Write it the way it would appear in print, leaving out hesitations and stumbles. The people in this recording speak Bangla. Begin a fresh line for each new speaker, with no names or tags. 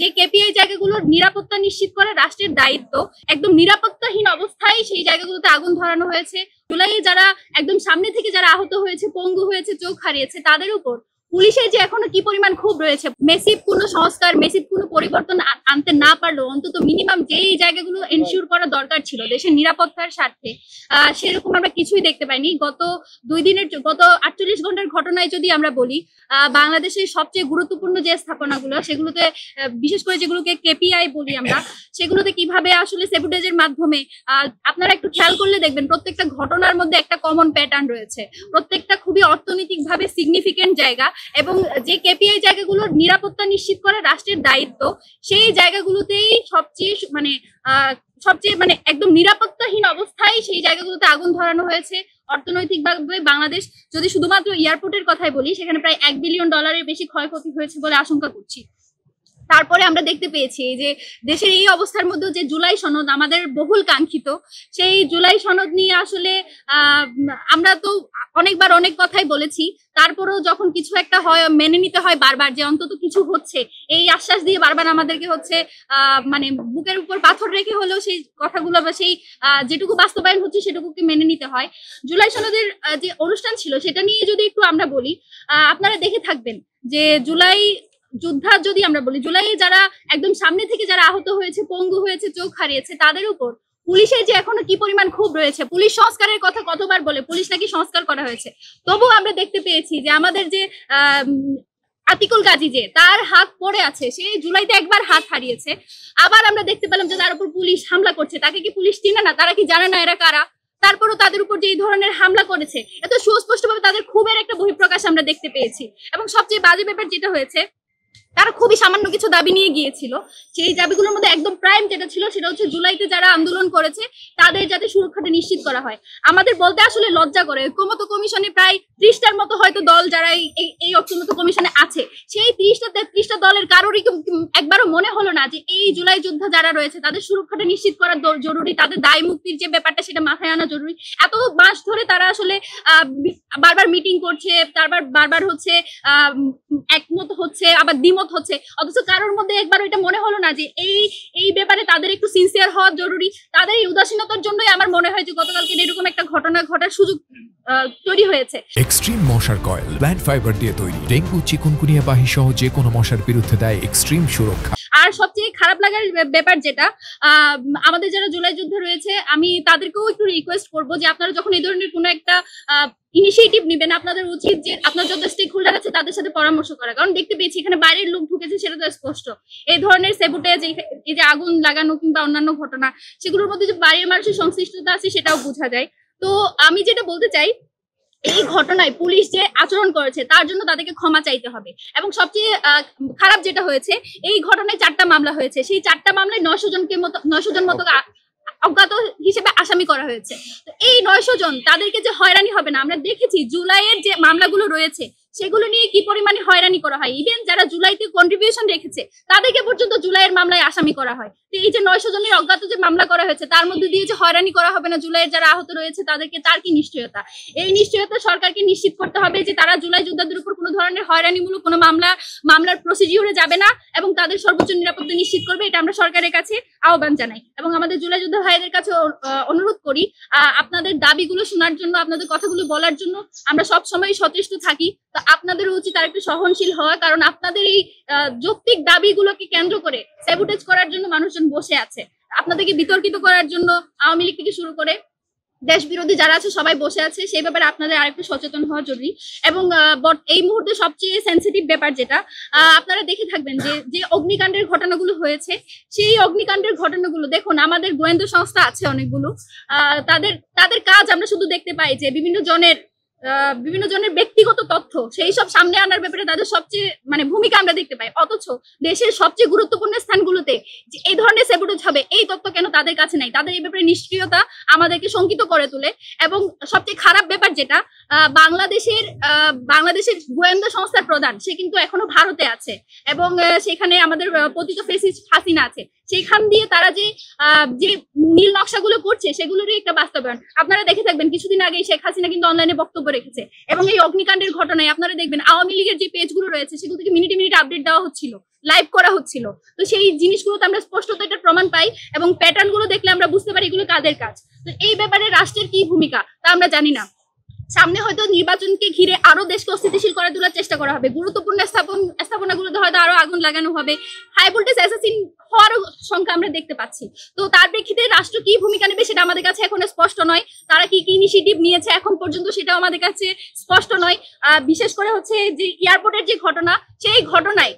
যে কেপিআই জায়গাগুলোর নিরাপত্তা নিশ্চিত করা রাষ্ট্রের দায়িত্ব, একদম নিরাপত্তাহীন অবস্থায় সেই জায়গাগুলোতে আগুন ধরানো হয়েছে। জুলাইয়ে যারা একদম সামনে থেকে যারা আহত হয়েছে, পঙ্গু হয়েছে, চোখ হারিয়েছে, তাদের উপর পুলিশের যে এখনো কি পরিমাণ ক্ষোভ রয়েছে, মেসিভ কোনো সংস্কার, মেসিভ কোনো পরিবর্তন আনতে না পারলেও অন্তত মিনিমাম যেই জায়গাগুলো এনশিওর করা দরকার ছিল দেশের নিরাপত্তার স্বার্থে, সেরকম আমরা কিছুই দেখতে পাইনি। গত 48 ঘন্টার ঘটনায় যদি আমরা বলি, বাংলাদেশের সবচেয়ে গুরুত্বপূর্ণ যে স্থাপনাগুলো, সেগুলোতে বিশেষ করে যেগুলোকে কেপিআই বলি আমরা, সেগুলোতে কিভাবে আসলে সেবুটেজের মাধ্যমে আপনারা একটু খেয়াল করলে দেখবেন প্রত্যেকটা ঘটনার মধ্যে একটা কমন প্যাটার্ন রয়েছে, প্রত্যেকটা খুবই অর্থনৈতিকভাবে সিগনিফিকেন্ট জায়গা, এবং যে কেপিআই জায়গাগুলোর নিরাপত্তা নিশ্চিত করা রাষ্ট্রের দায়িত্ব, সেই জায়গাগুলোতেই সবচেয়ে মানে একদম নিরাপত্তাহীন অবস্থায় সেই জায়গাগুলোতে আগুন ধরানো হয়েছে। অর্থনৈতিকভাবে বাংলাদেশ, যদি শুধুমাত্র এয়ারপোর্টের কথাই বলি, সেখানে প্রায় $1 বিলিয়ন বেশি ক্ষয়ক্ষতি হয়েছে বলে আশঙ্কা করছি। তারপরে আমরা দেখতে পেয়েছি যে দেশের এই অবস্থার মধ্যে যে জুলাই সনদ আমাদের বহুল কাঙ্ক্ষিত, সেই জুলাই সনদ নিয়ে আসলে আমরা তো অনেকবার অনেক কথাই বলেছি, তারপরেও যখন কিছু একটা হয় মেনে নিতে হয় বারবার যে অন্তত কিছু হচ্ছে, এই আশ্বাস দিয়ে বারবার আমাদেরকে হচ্ছে মানে বুকের উপর পাথর রেখে হলেও সেই কথাগুলো বা সেই যেটুকু বাস্তবায়ন হচ্ছে সেটুকুকে মেনে নিতে হয়। জুলাই সনদের যে অনুষ্ঠান ছিল সেটা নিয়ে যদি একটু আমরা বলি, আপনারা দেখে থাকবেন যে জুলাই যোদ্ধা যদি আমরা বলি, জুলাই যারা একদম সামনে থেকে যারা আহত হয়েছে, পঙ্গু হয়েছে, চোখ হারিয়েছে, তাদের উপর পুলিশের যে এখনো কি পরিমাণ ক্ষোভ রয়েছে। পুলিশ সংস্কারের কথা কতবার বলে, পুলিশ নাকি সংস্কার করা হয়েছে, তবুও আমরা দেখতে পেয়েছি যে আমাদের যে আতিকুল গাজী, যে তার হাত পড়ে আছে, সে জুলাইতে একবার হাত হারিয়েছে, আবার আমরা দেখতে পেলাম যে তার উপর পুলিশ হামলা করছে। তাকে কি পুলিশ চিনে না? তারা কি জানে না এরা কারা? তারপরও তাদের উপর যে এই ধরনের হামলা করেছে, এত সুস্পষ্টভাবে তাদের ক্ষোভের একটা বহিঃপ্রকাশ আমরা দেখতে পেয়েছি। এবং সবচেয়ে বাজে ব্যাপার যেটা হয়েছে, তারা খুবই সামান্য কিছু দাবি নিয়ে গিয়েছিল, সেই দাবিগুলোর মধ্যে একদম প্রাইম যেটা ছিল সেটা হচ্ছে জুলাইতে যারা আন্দোলন করেছে তাদের যাতে সুরক্ষাটা নিশ্চিত করা হয়। আমাদের বলতে আসলে লজ্জা করে, ঐক্যমত্য কমিশনে প্রায় 30টার মতো হয়তো দল যারা এই ঐক্যমত্য কমিশনে আছে, সেই 30টা দলের কারোরই একবারও মনে হলো না যে এই জুলাই যোদ্ধা যারা রয়েছে তাদের সুরক্ষাটা নিশ্চিত করা জরুরি, তাদের দায় মুক্তির যে ব্যাপারটা সেটা মাথায় আনা জরুরি। এত মাস ধরে তারা আসলে বারবার মিটিং করছে, বারবার হচ্ছে একমত হচ্ছে, আবার দ্বিমত হচ্ছে, অথচ কারোর মধ্যে একবার ওইটা মনে হলো না যে এই ব্যাপারে তাদের একটু সিনসিয়ার হওয়া জরুরি। তাদের এই উদাসীনতার জন্যই আমার মনে হয় যে গতকালকে এরকম একটা ঘটনা ঘটার সুযোগ তৈরি হয়েছে।
এক্সট্রিম মশার কয়েল প্ল্যান্ট ফাইবার দিয়ে তৈরি, ডেঙ্গু, চিকুনগুনিয়া বাহি সহ যে কোনো মশার বিরুদ্ধে দেয় এক্সট্রিম সুরক্ষা।
আর সবচেয়ে খারাপ লাগার ব্যাপার যেটা, আমাদের যারা জুলাই যুদ্ধে রয়েছে, আমি তাদেরকেও একটু রিকোয়েস্ট করবো যে আপনারা যখন এই ধরনের কোনো একটা ইনিশিয়েটিভ নেবেন, আপনাদের উচিত যে আপনার যত স্টেক হোল্ডার আছে তাদের সাথে পরামর্শ করা। কারণ দেখতে পেয়েছি এখানে বাইরের লোক ঢুকেছে, সেটা তো স্পষ্ট। এই ধরনের সেবুটেজ, এই যে আগুন লাগানো কিংবা অন্যান্য ঘটনা, সেগুলোর মধ্যে যে বাইরের মানুষের সংশ্লিষ্টতা আছে সেটাও বোঝা যায়। তো আমি যেটা বলতে চাই, এই ঘটনায় পুলিশ যে আচরণ করেছে তার জন্য তাদেরকে ক্ষমা চাইতে হবে। এবং সবচেয়ে খারাপ যেটা হয়েছে, এই ঘটনায় 4টা মামলা হয়েছে, সেই 4টা মামলায় 900 জন মতো অজ্ঞাত হিসেবে আসামি করা হয়েছে। তো এই 900 জন, তাদেরকে যে হয়রানি হবে না, আমরা দেখেছি জুলাইয়ের যে মামলাগুলো রয়েছে সেগুলো নিয়ে কি পরিমাণে হয়রানি করা হয়। ইভেন যারা জুলাইতে কন্ট্রিবিউশন রেখেছে তাদেরকে পর্যন্ত জুলাইয়ের মামলায় আসামি করা হয়। তো এই যে 900 জনের অজ্ঞাত যে মামলা করা হয়েছে, তার মধ্যে দিয়ে যে হয়রানি করা হবে না জুলাইয়ের যারা আহত রয়েছে তাদেরকে, তার কি নিশ্চয়তা? এই নিশ্চয়তা সরকারকে নিশ্চিত করতে হবে যে তারা জুলাই যোদ্ধাদের উপর কোনো ধরনের হয়রানিমূলক কোনো মামলার প্রসিডিউরে যাবে না এবং তাদের সর্বোচ্চ নিরাপত্তা নিশ্চিত করবে। এটা আমরা সরকারের কাছে আহ্বান জানাই এবং আমাদের জুলাই যোদ্ধা ভাইদের কাছে অনুরোধ করি, আপনাদের দাবিগুলো শোনার জন্য, আপনাদের কথাগুলো বলার জন্য আমরা সব সময় সচেষ্ট থাকি। তো আপনাদের উচিত আর একটু সহনশীল হওয়া, কারণ আপনাদের এই যৌক্তিক দাবিগুলোকে কেন্দ্র করে স্যাবোটেজ করার জন্য মানুষজন বসে আছে। আপনাদেরকে বিতর্কিত করার জন্য আওয়ামী লীগ থেকে শুরু করে দেশ বিরোধী যারা আছে সবাই বসে আছে। সেই ব্যাপারে আপনাদের আরেকটু সচেতন হওয়া জরুরি। এবং এই মুহূর্তে সবচেয়ে সেন্সিটিভ ব্যাপার যেটা, আপনারা দেখে থাকবেন যে অগ্নিকাণ্ডের ঘটনাগুলো হয়েছে, সেই অগ্নিকাণ্ডের ঘটনাগুলো দেখুন, আমাদের গোয়েন্দা সংস্থা আছে অনেকগুলো, তাদের কাজ আমরা শুধু দেখতে পাই যে বিভিন্ন জনের ব্যক্তিগত তথ্য সেই সব সামনে আনার ব্যাপারে তাদের সবচেয়ে ভূমিকা আমরা দেখতে পাই। অথচ দেশের সবচেয়ে গুরুত্বপূর্ণ স্থানগুলোতে এই ধরনের স্যাবোটেজ হবে, এই তথ্য কেন তাদের কাছে নাই? তাদের এই ব্যাপারে নিষ্ক্রিয়তা আমাদেরকে শঙ্কিত করে তোলে। এবং সবচেয়ে খারাপ ব্যাপার যেটা, বাংলাদেশের গোয়েন্দা সংস্থার প্রধান, সে কিন্তু এখনো ভারতে আছে এবং সেখানে আমাদের পতিত ফেসিস্ট হাসিনা আছে। সেখান দিয়ে তারা যে যে নীল নকশাগুলো করছে সেগুলোরই একটা বাস্তবায়ন। আপনারা দেখে থাকবেন কিছুদিন আগে শেখ হাসিনা কিন্তু অনলাইনে বক্তব্য রেখেছে, এবং এই অগ্নিকাণ্ডের ঘটনায় আপনারা দেখবেন আওয়ামী লীগের যে পেজগুলো রয়েছে সেগুলো থেকে মিনিটে মিনিটে আপডেট দেওয়া হচ্ছিল, লাইভ করা হচ্ছিল। তো সেই জিনিসগুলোতে আমরা স্পষ্টত এটা প্রমাণ পাই, এবং প্যাটার্ন গুলো দেখলে আমরা বুঝতে পারি এগুলো কাদের কাজ। তো এই ব্যাপারে রাষ্ট্রের কি ভূমিকা তা আমরা জানি না। সামনে হয়তো নির্বাচনকে ঘিরে আরো দেশকে অস্থিতিশীল করে তোলার চেষ্টা করা হবে, গুরুত্বপূর্ণ স্থাপনাগুলোতে হয়তো আরো আগুন লাগানো হবে, হাই ভোল্টেজ অ্যাসাসিন হওয়ার সংখ্যা আমরা দেখতে পাচ্ছি। তো তার প্রেক্ষিতে রাষ্ট্র কি ভূমিকা নেবে সেটা আমাদের কাছে এখন স্পষ্ট নয়। তারা কি কি ইনিশিয়েটিভ নিয়েছে এখন পর্যন্ত সেটাও আমাদের কাছে স্পষ্ট নয়। বিশেষ করে হচ্ছে যে এয়ারপোর্টের যে ঘটনা, সেই ঘটনায়